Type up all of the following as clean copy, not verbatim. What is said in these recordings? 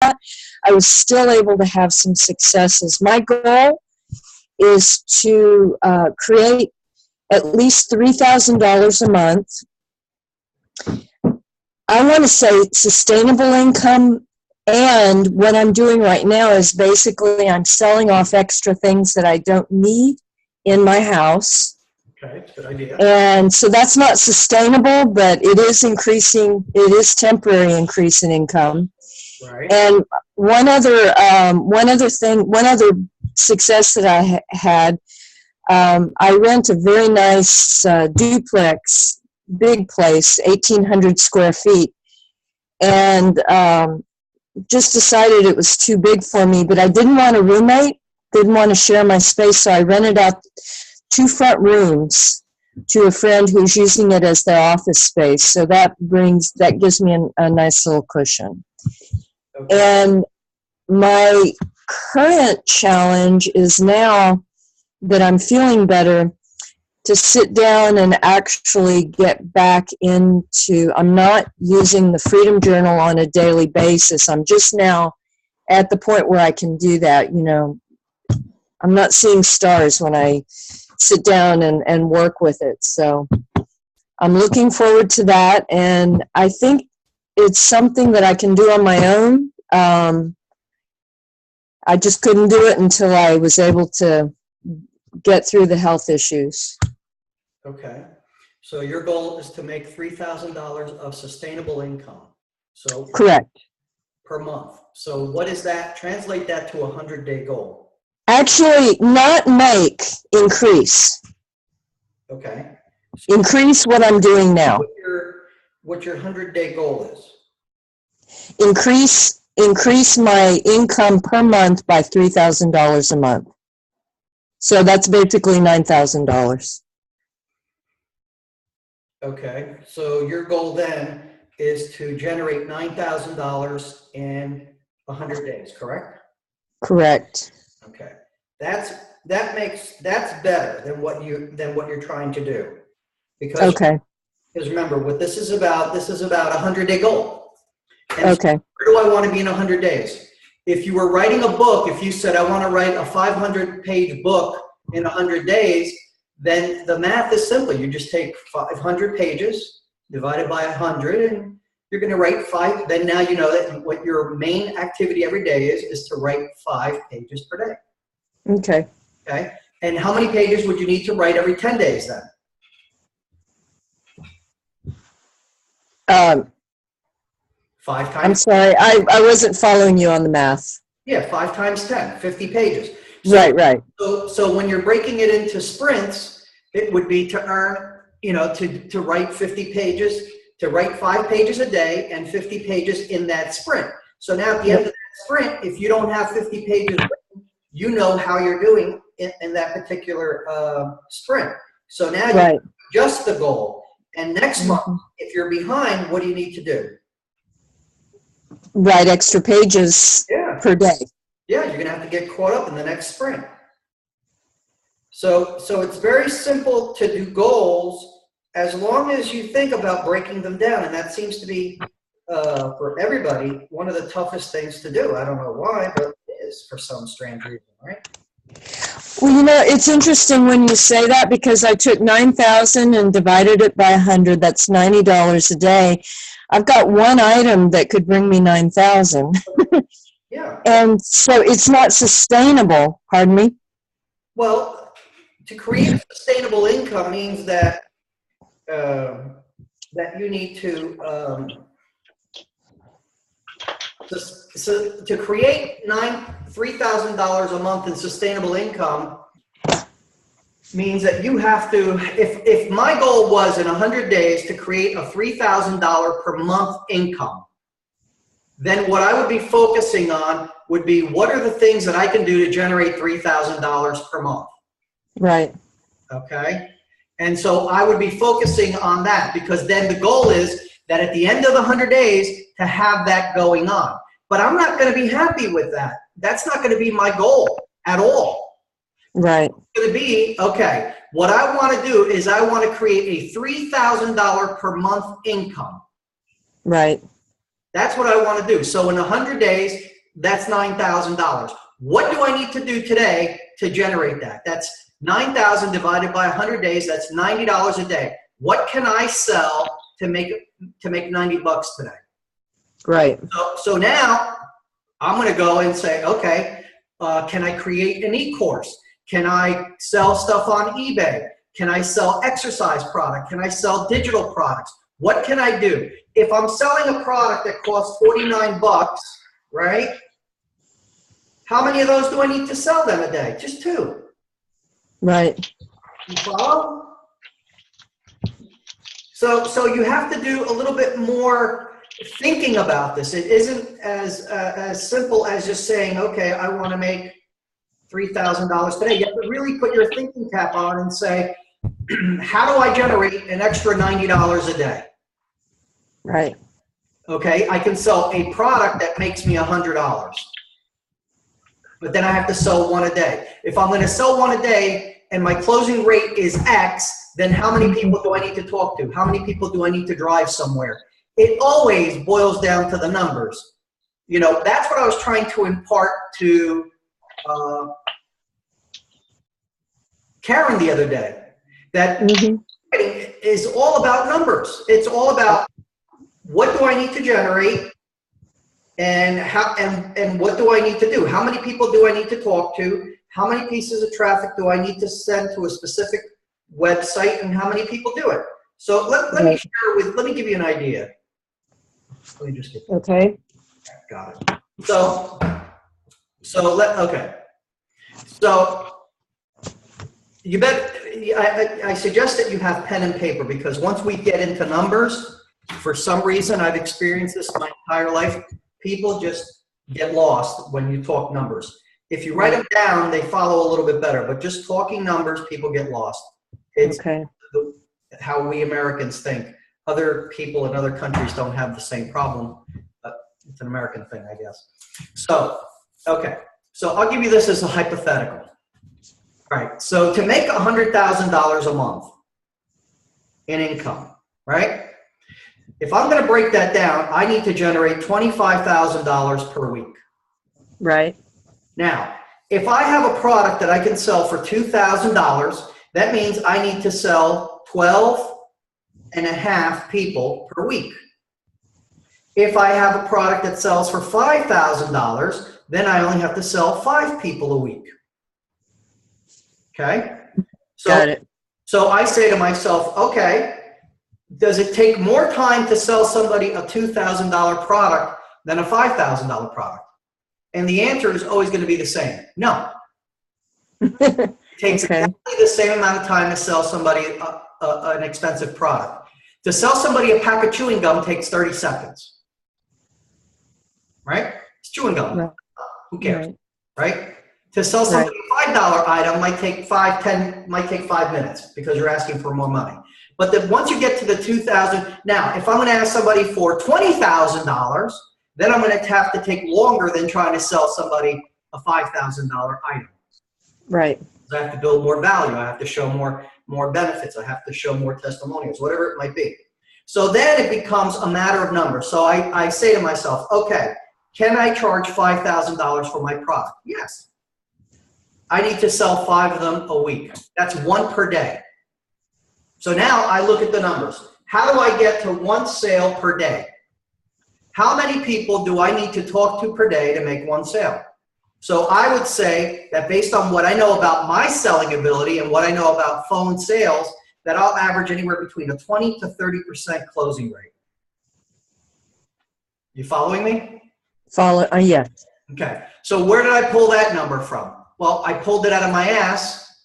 that, I was still able to have some successes. My goal is to create at least $3,000 a month. I want to say sustainable income, and what I'm doing right now is basically I'm selling off extra things that I don't need in my house. Okay, good idea. And so that's not sustainable, but it is increasing, it is temporary increase in income. Right. And one other success that I had, I rent a very nice duplex, big place, 1,800 square feet, and just decided it was too big for me, but I didn't want a roommate, didn't want to share my space, so I rented out 2 front rooms to a friend who's using it as their office space. So that gives me a nice little cushion. Okay. And my current challenge is, now that I'm feeling better, to sit down and actually get back into, I'm not using the Freedom Journal on a daily basis. I'm just now at the point where I can do that. You know, I'm not seeing stars when I sit down and work with it. So I'm looking forward to that. And I think it's something that I can do on my own. I just couldn't do it until I was able to get through the health issues. Okay. So your goal is to make $3,000 of sustainable income. So correct. Per month. So what is that? Translate that to a 100-day goal. Actually, not make, increase. Okay. So increase what I'm doing now. What your 100-day goal is? Increase my income per month by $3,000 a month. So that's basically $9,000. Okay, so your goal then is to generate $9,000 in 100 days, correct? Correct. Okay, that's better than what you're trying to do, because remember what this is about. This is about a 100-day goal. And okay. So where do I want to be in 100 days? If you were writing a book, if you said I want to write a 500-page book in 100 days. Then the math is simple. You just take 500 pages, divided by 100, and you're going to write 5. Then now you know that what your main activity every day is to write 5 pages per day. Okay. Okay. And how many pages would you need to write every 10 days then? 5 times. I'm sorry, I wasn't following you on the math. Yeah, 5 times 10, 50 pages. So, right. So when you're breaking it into sprints, it would be to earn, to write 50 pages, to write 5 pages a day and 50 pages in that sprint. So now at the end of that sprint, if you don't have 50 pages written, you know how you're doing in that particular sprint. So now you adjust the goal. And next month, if you're behind, what do you need to do? Write extra pages per day. Yeah, you're going to have to get caught up in the next sprint. So it's very simple to do goals as long as you think about breaking them down. And that seems to be, for everybody, one of the toughest things to do. I don't know why, but it is for some strange reason, right? Well, it's interesting when you say that, because I took 9,000 and divided it by 100. That's $90 a day. I've got one item that could bring me 9,000. Yeah. And so it's not sustainable. Pardon me? Well, to create a sustainable income means that that you need to to create $3,000 a month in sustainable income means that you have to, if my goal was in 100 days to create a $3,000 per month income, then what I would be focusing on would be, what are the things that I can do to generate $3,000 per month? Right. Okay. And so I would be focusing on that, because then the goal is that at the end of the 100 days to have that going on. But I'm not going to be happy with that. That's not going to be my goal at all. Right. It's going to be, okay, what I want to do is I want to create a $3,000 per month income. Right. That's what I want to do. So in 100 days, That's $9,000. What do I need to do today to generate that? That's 9,000 divided by 100 days. That's $90 a day. What can I sell to make $90 today? Right. So now I'm going to go and say, okay, can I create an e-course? Can I sell stuff on eBay? Can I sell exercise product? Can I sell digital products? What can I do? If I'm selling a product that costs $49, right? How many of those do I need to sell them a day? Just 2. Right. You follow? So you have to do a little bit more thinking about this. It isn't as simple as just saying, okay, I want to make $3,000 today. You have to really put your thinking cap on and say, how do I generate an extra $90 a day? Right. Okay, I can sell a product that makes me $100, but then I have to sell 1 a day. If I'm going to sell 1 a day and my closing rate is X, then how many people do I need to talk to? How many people do I need to drive somewhere? It always boils down to the numbers. You know, that's what I was trying to impart to Karen the other day. That is all about numbers. It's all about what do I need to generate and how and what do I need to do? How many people do I need to talk to? How many pieces of traffic do I need to send to a specific website, and how many people do it? So let me give you an idea. Let me just get Okay. got it. So you bet. I suggest that you have pen and paper, because once we get into numbers, for some reason, I've experienced this my entire life, people just get lost when you talk numbers. If you write them down, they follow a little bit better, but just talking numbers, people get lost. It's how we Americans think. Other people in other countries don't have the same problem, but it's an American thing, I guess. So, okay. So I'll give you this as a hypothetical. All right, so to make $100,000 a month in income, right? If I'm going to break that down, I need to generate $25,000 per week. Right. Now, if I have a product that I can sell for $2,000, that means I need to sell 12 and a half people per week. If I have a product that sells for $5,000, then I only have to sell 5 people a week. Okay? Got it. So I say to myself, okay, does it take more time to sell somebody a $2,000 product than a $5,000 product? And the answer is always going to be the same. No. It takes exactly the same amount of time to sell somebody an expensive product. To sell somebody a pack of chewing gum takes 30 seconds. Right? It's chewing gum. Right. Who cares? Right? To sell somebody a $5 item might take 5 minutes, because you're asking for more money. But then once you get to the $2,000, now if I'm going to ask somebody for $20,000, then I'm going to have to take longer than trying to sell somebody a $5,000 item. Right. I have to build more value. I have to show more benefits. I have to show more testimonials, whatever it might be. So then it becomes a matter of numbers. So I say to myself, okay, can I charge $5,000 for my product? Yes. I need to sell 5 of them a week. That's 1 per day. So now I look at the numbers. How do I get to 1 sale per day? How many people do I need to talk to per day to make 1 sale? So I would say that based on what I know about my selling ability and what I know about phone sales, that I'll average anywhere between a 20 to 30% closing rate. You following me? Yes. Okay. So where did I pull that number from? Well, I pulled it out of my ass,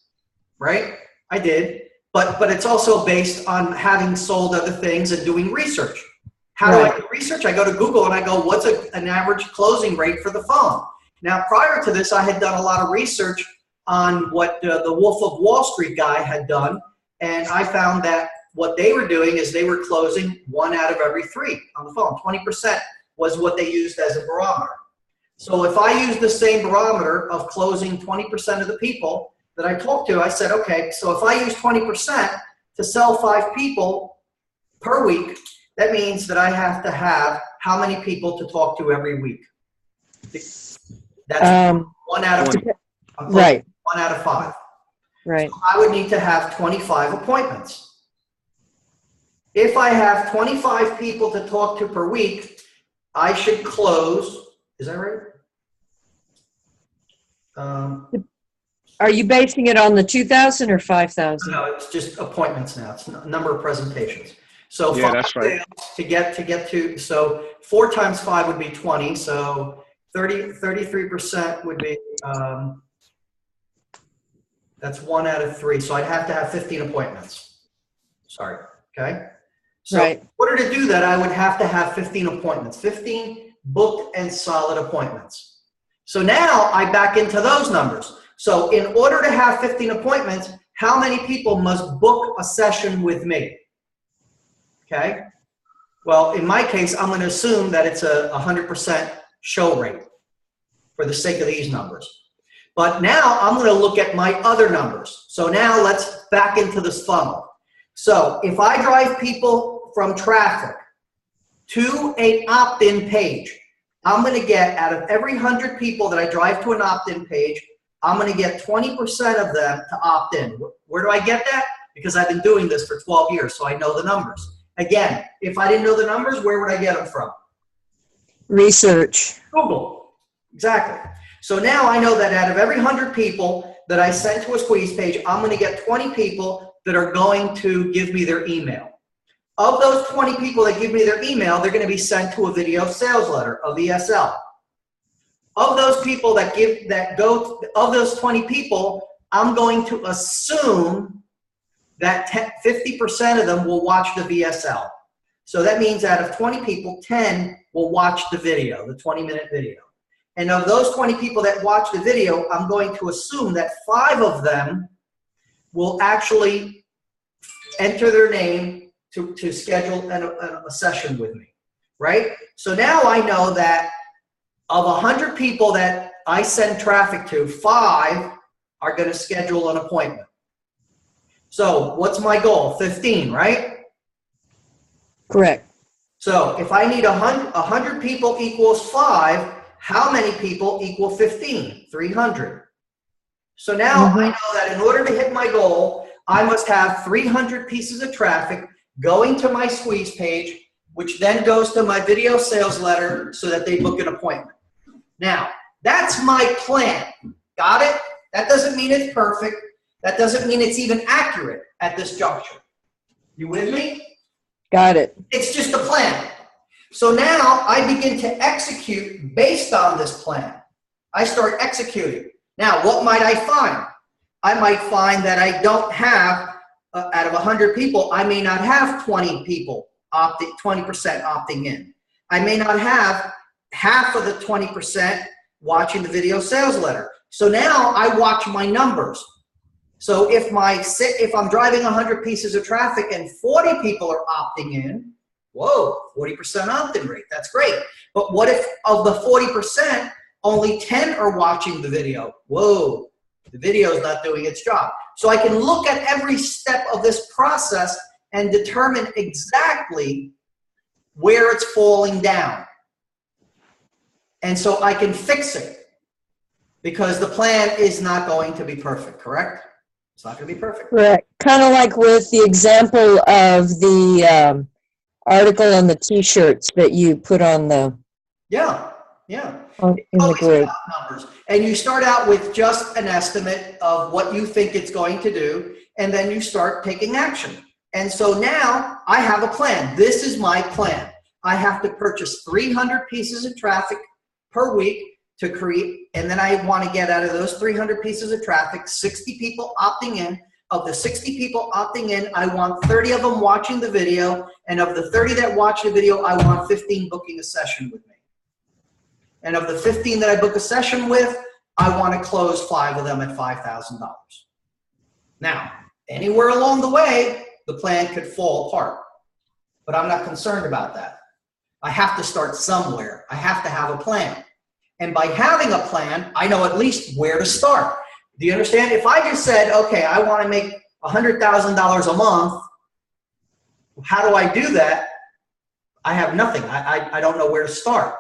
right? I did. But it's also based on having sold other things and doing research. How do I do research? I go to Google and I go, what's an average closing rate for the phone? Now, prior to this, I had done a lot of research on what the Wolf of Wall Street guy had done, and I found that what they were doing is they were closing 1 out of every 3 on the phone. 20% was what they used as a barometer. So if I use the same barometer of closing 20% of the people that I talked to, I said, okay, so if I use 20% to sell 5 people per week, that means that I have to have how many people to talk to every week? That's one out of, 20. Right. 1 out of 5. Right. So I would need to have 25 appointments. If I have 25 people to talk to per week, I should close, is that right? Are you basing it on the 2,000 or 5,000? No, it's just appointments now. It's a number of presentations. So Yeah, 5 that's right. sales to get to, so 4 times 5 would be 20. So 33% would be, that's 1 out of 3. So I'd have to have 15 appointments. Sorry. Okay. So Right. in order to do that, I would have to have 15 appointments, 15 booked and solid appointments. So now I back into those numbers. So in order to have 15 appointments, how many people must book a session with me? Okay. Well, in my case, I'm going to assume that it's a 100% show rate for the sake of these numbers. But now I'm going to look at my other numbers. So now let's back into this funnel. So if I drive people from traffic to an opt-in page, I'm going to get, out of every 100 people that I drive to an opt-in page, I'm going to get 20% of them to opt in. Where do I get that? Because I've been doing this for 12 years, so I know the numbers. Again, if I didn't know the numbers, where would I get them from? Research. Google. Exactly. So now I know that out of every 100 people that I send to a squeeze page, I'm going to get 20 people that are going to give me their email. Of those 20 people that give me their email, they're going to be sent to a video sales letter, a VSL. Of those people of those 20 people, I'm going to assume that 50% of them will watch the VSL. So that means out of 20 people, 10 will watch the video, the 20-minute video. And of those 20 people that watch the video, I'm going to assume that 5 of them will actually enter their name to schedule a session with me, right? So now I know that of 100 people that I send traffic to, 5 are going to schedule an appointment. So what's my goal? 15, right? Correct. So if I need 100 people equals 5, how many people equal 15? 300. So now I know that in order to hit my goal, I must have 300 pieces of traffic going to my squeeze page, which then goes to my video sales letter so that they book an appointment. Now, that's my plan. Got it? That doesn't mean it's perfect. That doesn't mean it's even accurate at this juncture. You with me? Got it. It's just a plan. So now I begin to execute based on this plan. I start executing. Now, what might I find? I might find that I don't have, out of 100 people, I may not have 20 people 20% opting in. I may not have half of the 20% watching the video sales letter. So now I watch my numbers. So if I'm driving 100 pieces of traffic and 40 people are opting in, whoa, 40% opt-in rate, that's great. But what if of the 40%, only 10 are watching the video? Whoa, the video is not doing its job. So I can look at every step of this process and determine exactly where it's falling down. And so I can fix it because the plan is not going to be perfect, correct? It's not going to be perfect. Correct. Kind of like with the example of the article on the T-shirts that you put on the Yeah. in the group. Numbers. And you start out with just an estimate of what you think it's going to do, and then you start taking action. And so now I have a plan. This is my plan. I have to purchase 300 pieces of traffic per week to create, and then I want to get out of those 300 pieces of traffic, 60 people opting in. Of the 60 people opting in, I want 30 of them watching the video, and of the 30 that watch the video, I want 15 booking a session with me. And of the 15 that I book a session with, I want to close 5 of them at $5,000. Now, anywhere along the way, the plan could fall apart, but I'm not concerned about that. I have to start somewhere. I have to have a plan. And by having a plan, I know at least where to start. Do you understand? If I just said, okay, I want to make $100,000 a month, how do I do that? I have nothing. I don't know where to start.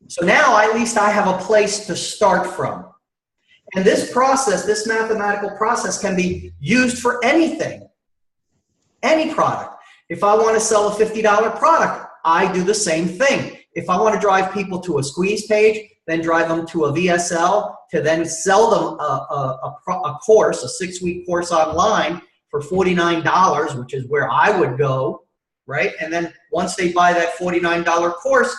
So now at least I have a place to start from. And this process, this mathematical process, can be used for anything, any product. If I want to sell a $50 product, I do the same thing. If I want to drive people to a squeeze page, then drive them to a VSL, to then sell them a course, a 6-week course online for $49, which is where I would go, right? And then once they buy that $49 course,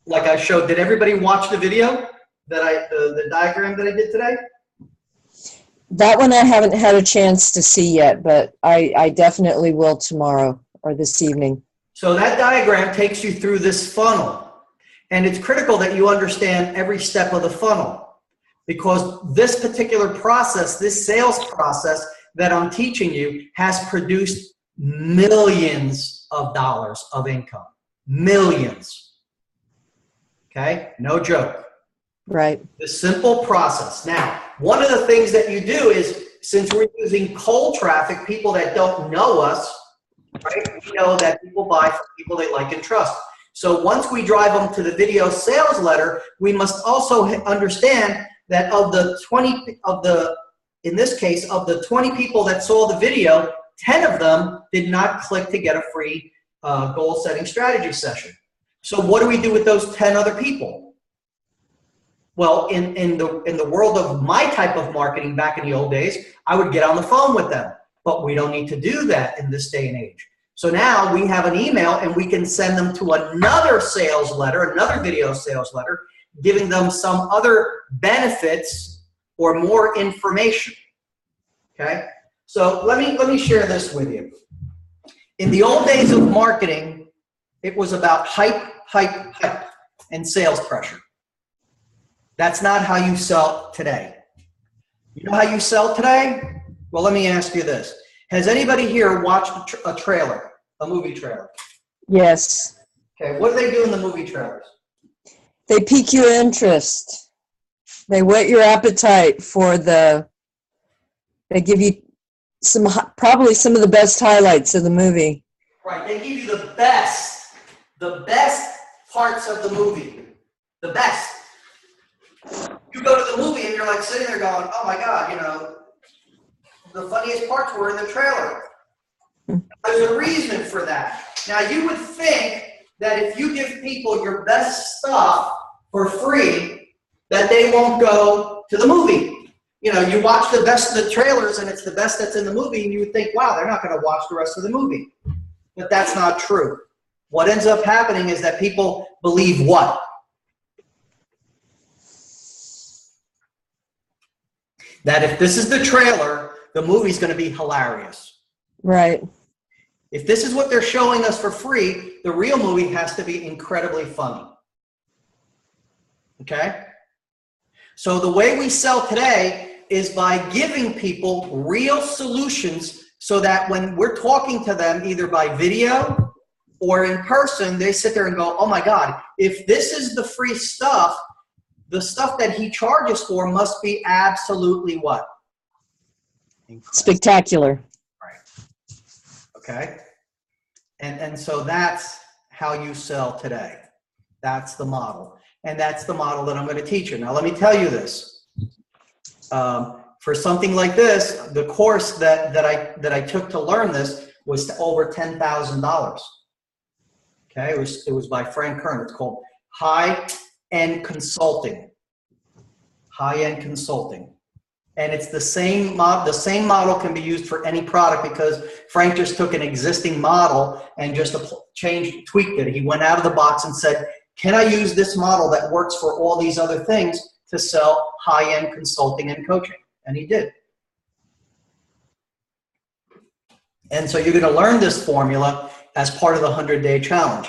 like I showed, did everybody watch the video that the diagram that I did today? That one I haven't had a chance to see yet, but I definitely will tomorrow or this evening. So that diagram takes you through this funnel. And it's critical that you understand every step of the funnel, because this particular process, this sales process that I'm teaching you, has produced millions of dollars of income. Millions. Okay? No joke. Right. The simple process. Now, one of the things that you do is, since we're using cold traffic, people that don't know us, right? We know that people buy from people they like and trust. So once we drive them to the video sales letter, we must also understand that in this case, of the 20 people that saw the video, 10 of them did not click to get a free goal setting strategy session. So what do we do with those 10 other people? Well, in the world of my type of marketing back in the old days, I would get on the phone with them, but we don't need to do that in this day and age. So now we have an email and we can send them to another sales letter, another video sales letter, giving them some other benefits or more information. Okay? So let me share this with you. In the old days of marketing, it was about hype, hype, hype, and sales pressure. That's not how you sell today. You know how you sell today? Well, let me ask you this. Has anybody here watched a trailer, a movie trailer? Yes. Okay, what do they do in the movie trailers? They pique your interest. They whet your appetite for they give you probably some of the best highlights of the movie. Right, they give you the best parts of the movie, the best. You go to the movie and you're like sitting there going, oh my God, you know, the funniest parts were in the trailer. There's a reason for that. Now, you would think that if you give people your best stuff for free, that they won't go to the movie. You know, you watch the best of the trailers and it's the best that's in the movie, and you would think, wow, they're not going to watch the rest of the movie. But that's not true. What ends up happening is that people believe what? That if this is the trailer, the movie's going to be hilarious. Right. If this is what they're showing us for free, the real movie has to be incredibly funny. Okay? So the way we sell today is by giving people real solutions so that when we're talking to them, either by video or in person, they sit there and go, oh my God, if this is the free stuff, the stuff that he charges for must be absolutely what? Incredible. Spectacular. Right. Okay? And so that's how you sell today. That's the model. And that's the model that I'm going to teach you. Now, let me tell you this. For something like this, the course that I took to learn this was over $10,000. Okay? It was by Frank Kern. It's called High-End Consulting. High-End Consulting. And it's the same model can be used for any product, because Frank just took an existing model and just tweaked it. He went out of the box and said, can I use this model that works for all these other things to sell high-end consulting and coaching? And he did. And so you're going to learn this formula as part of the 100-day challenge.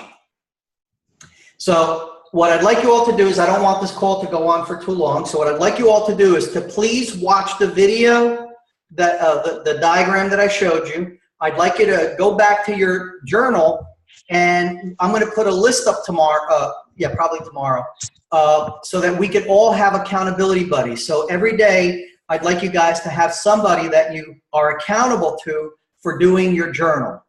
So what I'd like you all to do is, I don't want this call to go on for too long, so what I'd like you all to do is to please watch the video, the diagram that I showed you. I'd like you to go back to your journal, and I'm going to put a list up tomorrow, probably tomorrow, so that we could all have accountability buddies. So every day, I'd like you guys to have somebody that you are accountable to for doing your journal.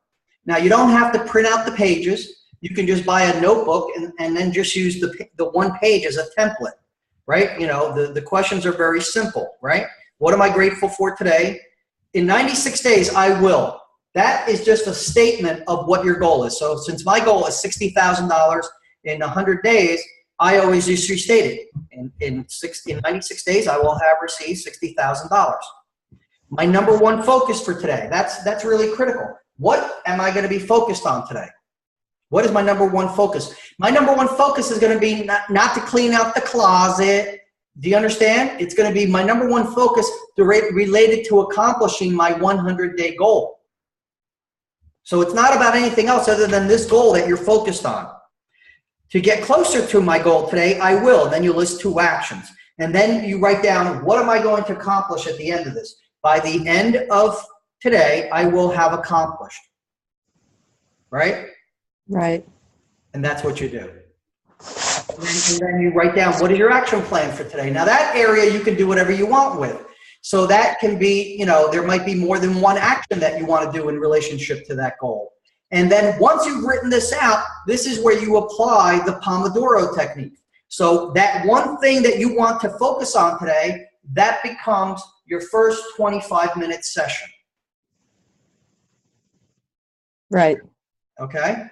Now, you don't have to print out the pages. you can just buy a notebook and then just use the one page as a template, right? You know, the questions are very simple, right? What am I grateful for today? In 96 days, I will. That is just a statement of what your goal is. So since my goal is $60,000 in 100 days, I always just restate it. In 96 days, I will have received $60,000. My number one focus for today, that's really critical. What am I going to be focused on today? What is my number one focus? My number one focus is going to be not to clean out the closet. Do you understand? It's going to be my number one focus related to accomplishing my 100-day goal. So it's not about anything else other than this goal that you're focused on. To get closer to my goal today, I will. Then you list 2 actions. And then you write down, what am I going to accomplish at the end of this? By the end of today, I will have accomplished. Right? Right. And that's what you do. And then you write down, what is your action plan for today? Now that area you can do whatever you want with. So that can be, you know, there might be more than one action that you want to do in relationship to that goal. And then once you've written this out, this is where you apply the Pomodoro technique. So that one thing that you want to focus on today, that becomes your first 25-minute session. Right. Okay?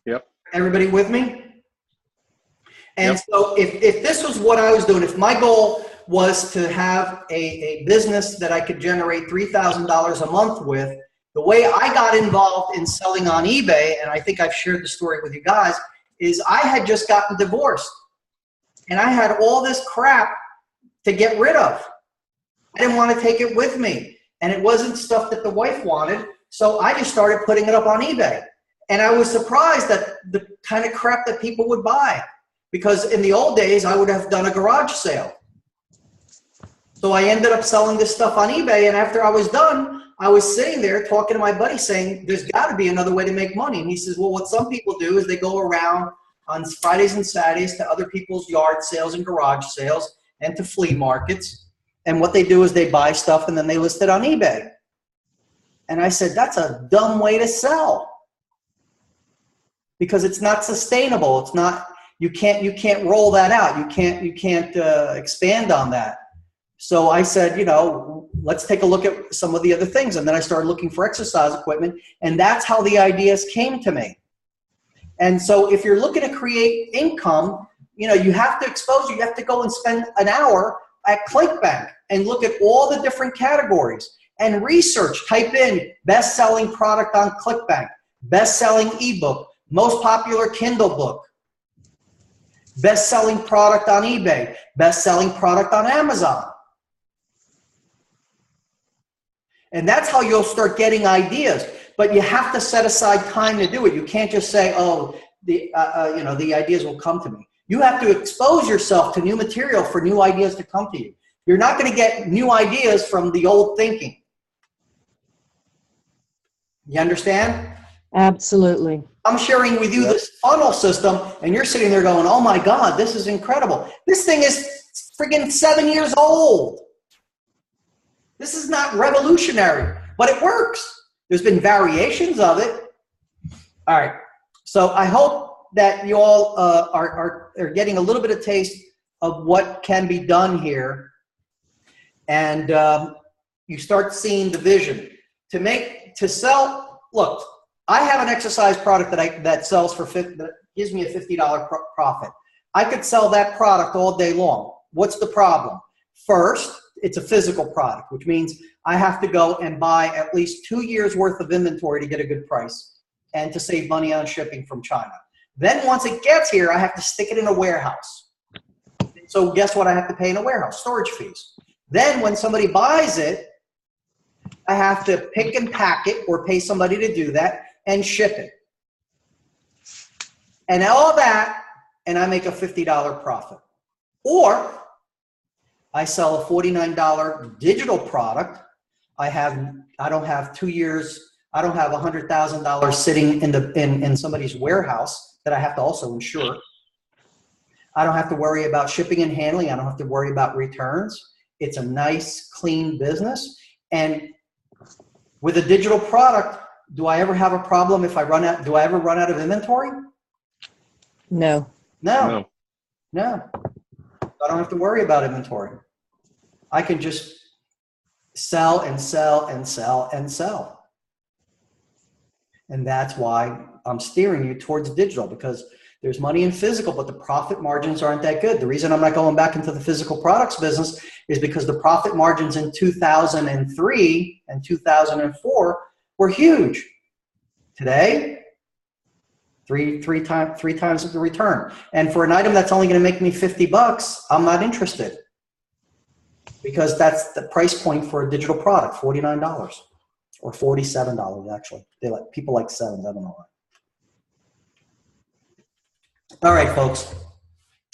Yep. Everybody with me? And Yep. so if this was what I was doing, if my goal was to have a business that I could generate $3,000 a month with, the way I got involved in selling on eBay, and I think I've shared the story with you guys, is I had just gotten divorced. And I had all this crap to get rid of. I didn't want to take it with me. And it wasn't stuff that the wife wanted. So I just started putting it up on eBay. And I was surprised at the kind of crap that people would buy. Because in the old days, I would have done a garage sale. So I ended up selling this stuff on eBay. And after I was done, I was sitting there talking to my buddy saying, there's got to be another way to make money. And he says, well, what some people do is they go around on Fridays and Saturdays to other people's yard sales and garage sales and to flea markets. And what they do is they buy stuff and then they list it on eBay. And I said, that's a dumb way to sell. Because it's not sustainable. It's not, you can't roll that out. You can't expand on that. So I said, you know, let's take a look at some of the other things. And then I started looking for exercise equipment. And that's how the ideas came to me. And so if you're looking to create income, you know, you have to expose, you have to go and spend an hour at ClickBank and look at all the different categories and research. Type in best-selling product on ClickBank, best-selling ebook, most popular Kindle book, best-selling product on eBay, best-selling product on Amazon. And that's how you'll start getting ideas. But you have to set aside time to do it. You can't just say, oh, the ideas will come to me. You have to expose yourself to new material for new ideas to come to you. You're not going to get new ideas from the old thinking. You understand? Absolutely. I'm sharing with you this funnel system, and you're sitting there going, oh my God, this is incredible. This thing is friggin' 7 years old. This is not revolutionary, but it works. There's been variations of it. All right. So I hope that you all are getting a little bit of taste of what can be done here. And you start seeing the vision. To sell, look, I have an exercise product that sells for that gives me a $50 profit. I could sell that product all day long. What's the problem? First, it's a physical product, which means I have to go and buy at least 2 years worth of inventory to get a good price and to save money on shipping from China. Then once it gets here, I have to stick it in a warehouse. So guess what I have to pay in a warehouse? Storage fees. Then when somebody buys it, I have to pick and pack it or pay somebody to do that and ship it. And all that, and I make a $50 profit. Or I sell a $49 digital product. I don't have 2 years. I don't have $100,000 sitting in somebody's warehouse that I have to also insure. I don't have to worry about shipping and handling. I don't have to worry about returns. It's a nice, clean business. And with a digital product, do I ever have a problem if I run out? Do I ever run out of inventory? No. No. I don't have to worry about inventory. I can just sell and sell and sell and sell. And that's why I'm steering you towards digital, because there's money in physical, but the profit margins aren't that good. The reason I'm not going back into the physical products business is because the profit margins in 2003 and 2004 were huge. Today, three times the return. And for an item that's only going to make me $50, I'm not interested, because that's the price point for a digital product, $49 or $47 actually. People like sevens. I don't know why. All right, folks.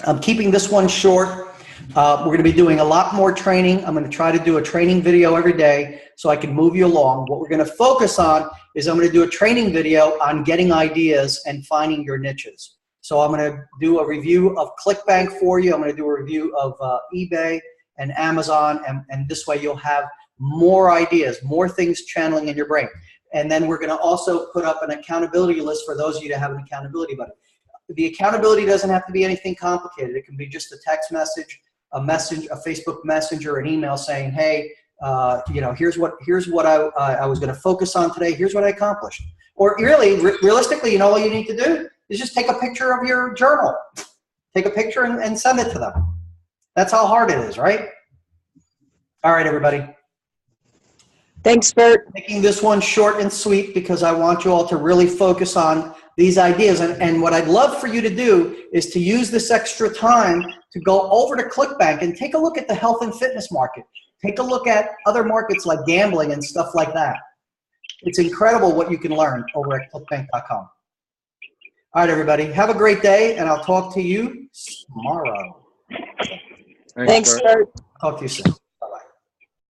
I'm keeping this one short. We're going to be doing a lot more training. I'm going to try to do a training video every day so I can move you along. What we're going to focus on is I'm going to do a training video on getting ideas and finding your niches. So I'm going to do a review of ClickBank for you. I'm going to do a review of eBay and Amazon, and this way you'll have more ideas, more things channeling in your brain. And then we're going to also put up an accountability list for those of you that have an accountability buddy. The accountability doesn't have to be anything complicated. It can be just a text message, a Facebook Messenger, an email saying, hey, here's what I was going to focus on today. Here's what I accomplished. Or really, realistically, all you need to do is just take a picture of your journal. Take a picture and send it to them. That's how hard it is, right? All right, everybody. Thanks, Bert. Making this one short and sweet because I want you all to really focus on these ideas. And what I'd love for you to do is to use this extra time to go over to ClickBank and take a look at the health and fitness market. Take a look at other markets like gambling and stuff like that. It's incredible what you can learn over at clickbank.com. All right, everybody. Have a great day, and I'll talk to you tomorrow. Thanks, Bert. Talk to you soon.